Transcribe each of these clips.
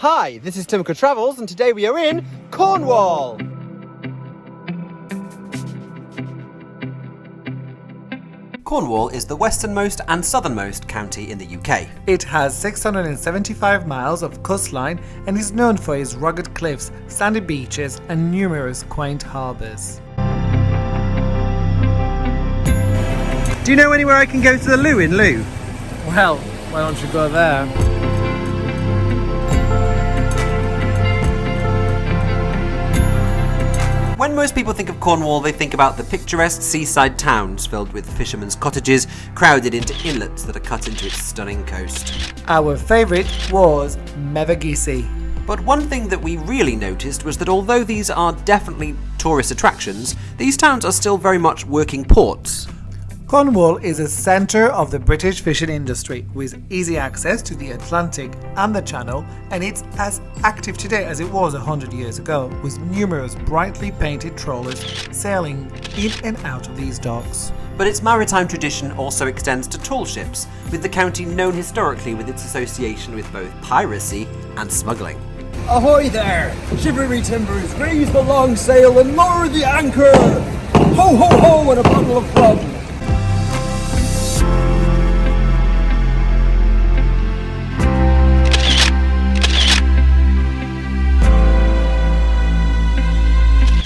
Hi, this is Timco Travels and today we are in Cornwall! Cornwall is the westernmost and southernmost county in the UK. It has 675 miles of coastline and is known for its rugged cliffs, sandy beaches and numerous quaint harbours. Do you know anywhere I can go to the loo in Loo? Well, why don't you go there? When most people think of Cornwall, they think about the picturesque seaside towns filled with fishermen's cottages, crowded into inlets that are cut into its stunning coast. Our favourite was Mevagissey. But one thing that we really noticed was that although these are definitely tourist attractions, these towns are still very much working ports. Cornwall is a centre of the British fishing industry with easy access to the Atlantic and the Channel, and it's as active today as it was 100 years ago, with numerous brightly painted trawlers sailing in and out of these docks. But its maritime tradition also extends to tall ships, with the county known historically with its association with both piracy and smuggling. Ahoy there! Shivery timbers, raise the long sail and lower the anchor! Ho ho ho and a bottle of grog!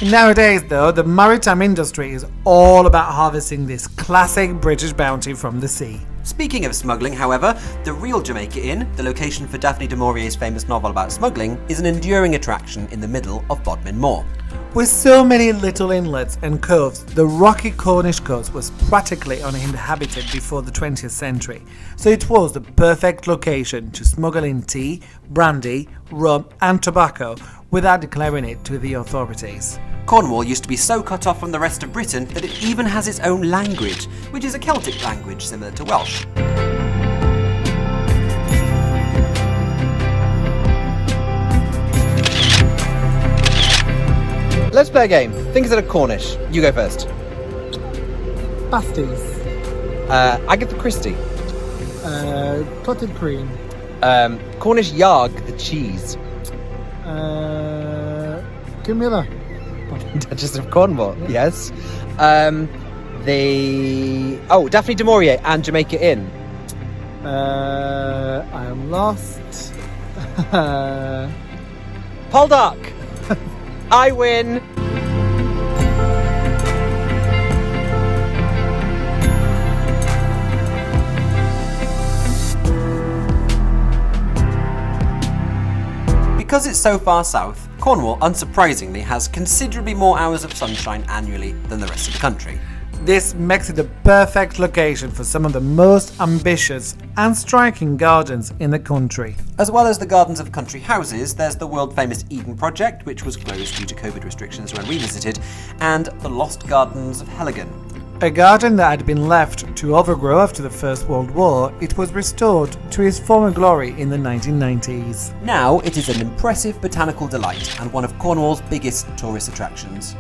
Nowadays, though, the maritime industry is all about harvesting this classic British bounty from the sea. Speaking of smuggling, however, the real Jamaica Inn, the location for Daphne du Maurier's famous novel about smuggling, is an enduring attraction in the middle of Bodmin Moor. With so many little inlets and coves, the rocky Cornish coast was practically uninhabited before the 20th century, so it was the perfect location to smuggle in tea, brandy, rum and tobacco without declaring it to the authorities. Cornwall used to be so cut off from the rest of Britain that it even has its own language, which is a Celtic language similar to Welsh. Let's play a game. Think of it Cornish. You go first. Pasties. Agatha Christie. Clotted cream. Cornish Yarg, the cheese. Camilla. Duchess of Cornwall, yes. Daphne du Maurier and Jamaica Inn. I am lost. Poldark! I win! Because it's so far south, Cornwall, unsurprisingly, has considerably more hours of sunshine annually than the rest of the country. This makes it the perfect location for some of the most ambitious and striking gardens in the country. As well as the Gardens of Country houses, there's the world-famous Eden project, which was closed due to COVID restrictions when revisited, and the Lost Gardens of Heligan. A garden that had been left to overgrow after the First World War, it was restored to its former glory in the 1990s. Now it is an impressive botanical delight and one of Cornwall's biggest tourist attractions.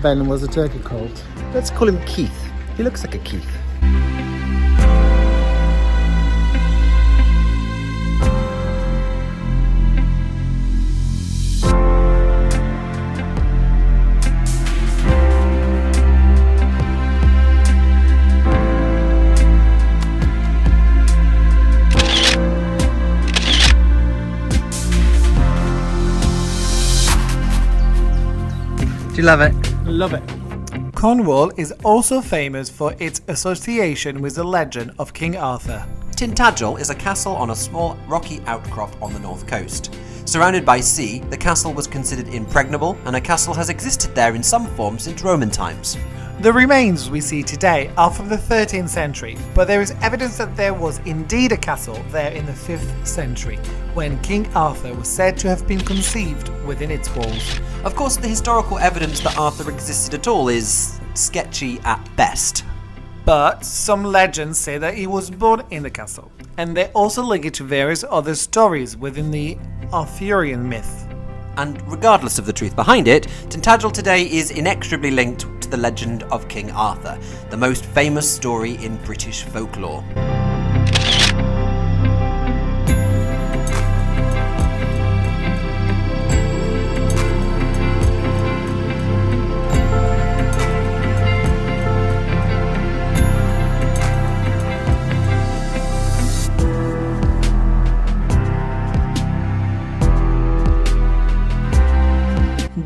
Ben was a turkey called. Let's call him Keith. He looks like a Keith. Do you love it? Love it. Cornwall is also famous for its association with the legend of King Arthur. Tintagel is a castle on a small rocky outcrop on the north coast. Surrounded by sea, the castle was considered impregnable, and a castle has existed there in some form since Roman times. The remains we see today are from the 13th century, but there is evidence that there was indeed a castle there in the 5th century, when King Arthur was said to have been conceived within its walls. Of course, the historical evidence that Arthur existed at all is sketchy at best. But some legends say that he was born in the castle, and they also link it to various other stories within the Arthurian myth. and regardless of the truth behind it, Tintagel today is inexorably linked to the legend of King Arthur, the most famous story in British folklore.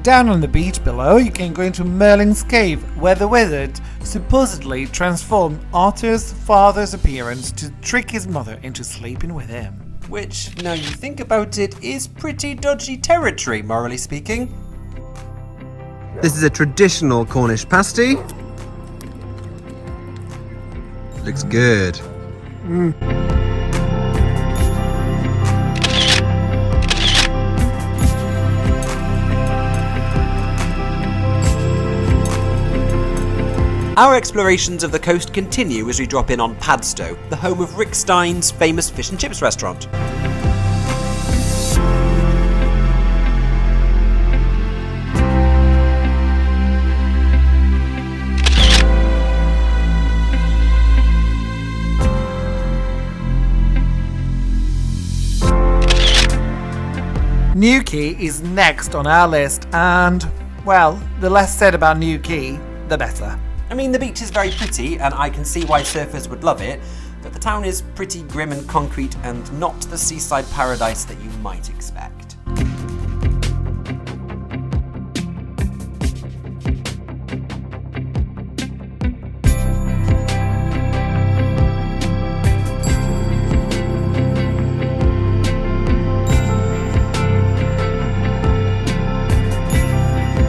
Down on the beach below, you can go into Merlin's cave, where the wizard supposedly transformed Arthur's father's appearance to trick his mother into sleeping with him. Which, now you think about it, is pretty dodgy territory, morally speaking. This is a traditional Cornish pasty. Looks good. Our explorations of the coast continue as we drop in on Padstow, the home of Rick Stein's famous fish and chips restaurant. Newquay is next on our list, and, well, the less said about Newquay, the better. I mean, the beach is very pretty, and I can see why surfers would love it, but the town is pretty grim and concrete and not the seaside paradise that you might expect.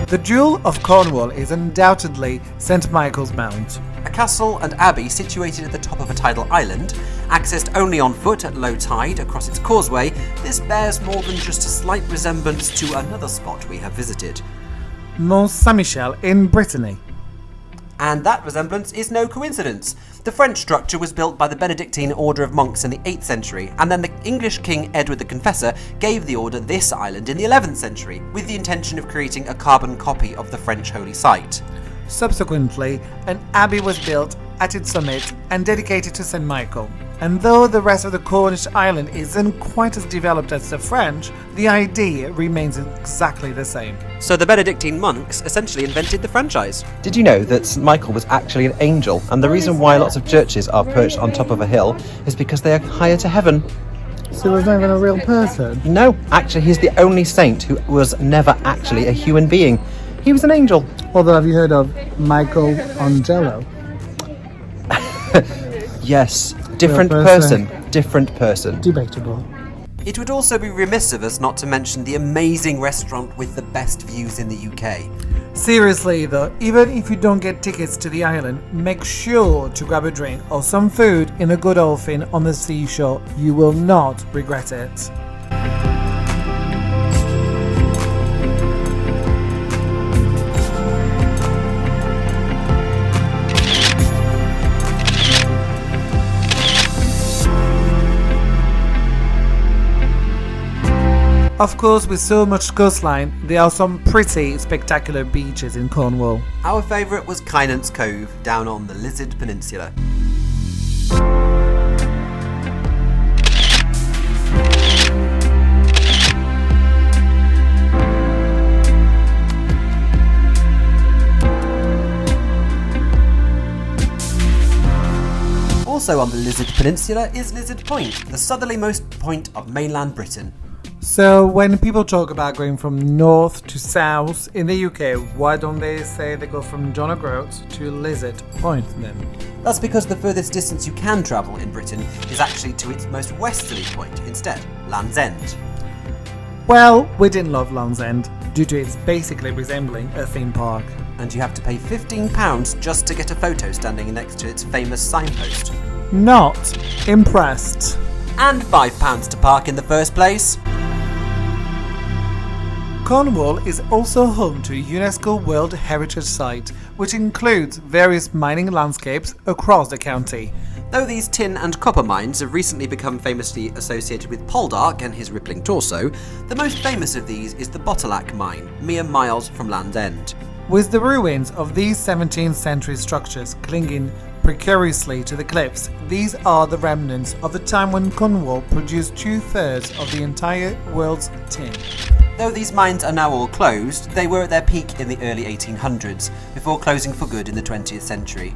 The Jewel of Cornwall is undoubtedly St Michael's Mount. A castle and abbey situated at the top of a tidal island, accessed only on foot at low tide across its causeway, this bears more than just a slight resemblance to another spot we have visited. Mont Saint-Michel in Brittany. And that resemblance is no coincidence. The French structure was built by the Benedictine Order of Monks in the 8th century, and then the English King Edward the Confessor gave the order this island in the 11th century, with the intention of creating a carbon copy of the French holy site. Subsequently, an abbey was built at its summit and dedicated to St Michael. And though the rest of the Cornish island isn't quite as developed as the French, the idea remains exactly the same. So the Benedictine monks essentially invented the franchise. Did you know that St Michael was actually an angel, and the reason why lots of churches are perched on top of a hill is because they are higher to heaven? So he was not even a real person? No, actually he's the only saint who was never actually a human being. He was an angel. Although, have you heard of Michael Angelo? Yes, different person. Different person. Debatable. It would also be remiss of us not to mention the amazing restaurant with the best views in the UK. Seriously though, even if you don't get tickets to the island, make sure to grab a drink or some food in a good old inn on the seashore. You will not regret it. Of course, with so much coastline, there are some pretty spectacular beaches in Cornwall. Our favourite was Kynance Cove, down on the Lizard Peninsula. Also on the Lizard Peninsula is Lizard Point, the southerlymost point of mainland Britain. So when people talk about going from north to south in the UK, why don't they say they go from John O'Groat to Lizard Point then? That's because the furthest distance you can travel in Britain is actually to its most westerly point instead, Land's End. Well, we didn't love Land's End due to its basically resembling a theme park. And you have to pay £15 just to get a photo standing next to its famous signpost. Not impressed. And £5 to park in the first place. Cornwall is also home to a UNESCO World Heritage Site, which includes various mining landscapes across the county. Though these tin and copper mines have recently become famously associated with Poldark and his rippling torso, the most famous of these is the Bottalack Mine, mere miles from Land's End. With the ruins of these 17th century structures clinging precariously to the cliffs, these are the remnants of the time when Cornwall produced 2/3 of the entire world's tin. Though these mines are now all closed, they were at their peak in the early 1800s, before closing for good in the 20th century.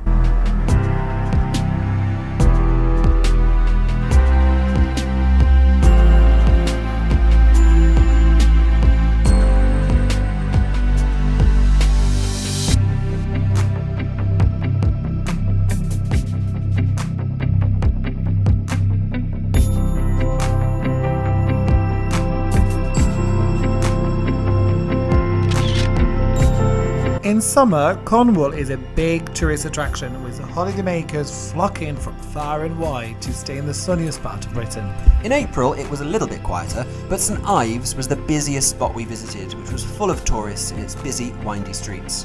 In summer, Cornwall is a big tourist attraction, with holidaymakers flocking from far and wide to stay in the sunniest part of Britain. In April, it was a little bit quieter, but St Ives was the busiest spot we visited, which was full of tourists in its busy, windy streets.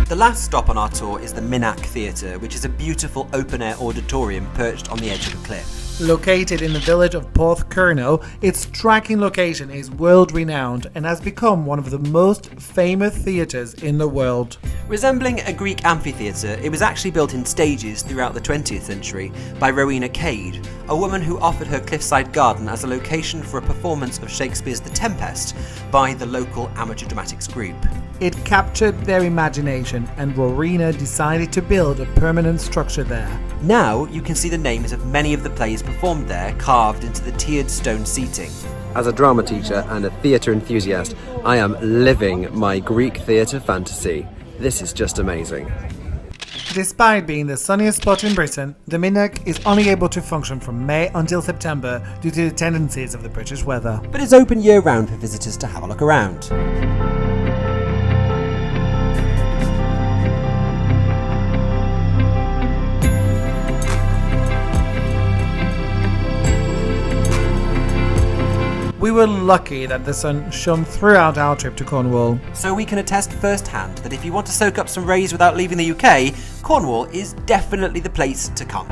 The last stop on our tour is the Minak Theatre, which is a beautiful open-air auditorium perched on the edge of a cliff. Located in the village of Porthcurno, its striking location is world-renowned and has become one of the most famous theatres in the world. Resembling a Greek amphitheatre, it was actually built in stages throughout the 20th century by Rowena Cade, a woman who offered her cliffside garden as a location for a performance of Shakespeare's The Tempest by the local amateur dramatics group. It captured their imagination, and Rowena decided to build a permanent structure there. Now you can see the names of many of the plays performed there carved into the tiered stone seating. As a drama teacher and a theatre enthusiast, I am living my Greek theatre fantasy. This is just amazing. Despite being the sunniest spot in Britain, the Minak is only able to function from May until September due to the tendencies of the British weather. But it's open year-round for visitors to have a look around. We were lucky that the sun shone throughout our trip to Cornwall. So we can attest firsthand that if you want to soak up some rays without leaving the UK, Cornwall is definitely the place to come.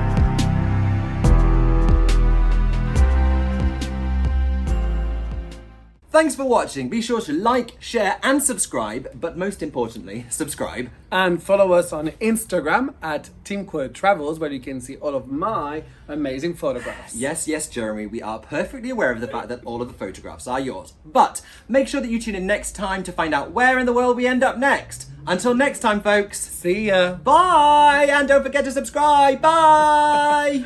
Thanks for watching. Be sure to like, share and subscribe, but most importantly, subscribe. And follow us on Instagram at TeamQuadTravels, where you can see all of my amazing photographs. Yes, Jeremy, we are perfectly aware of the fact that all of the photographs are yours. But make sure that you tune in next time to find out where in the world we end up next. Until next time, folks. See ya. Bye! And don't forget to subscribe. Bye!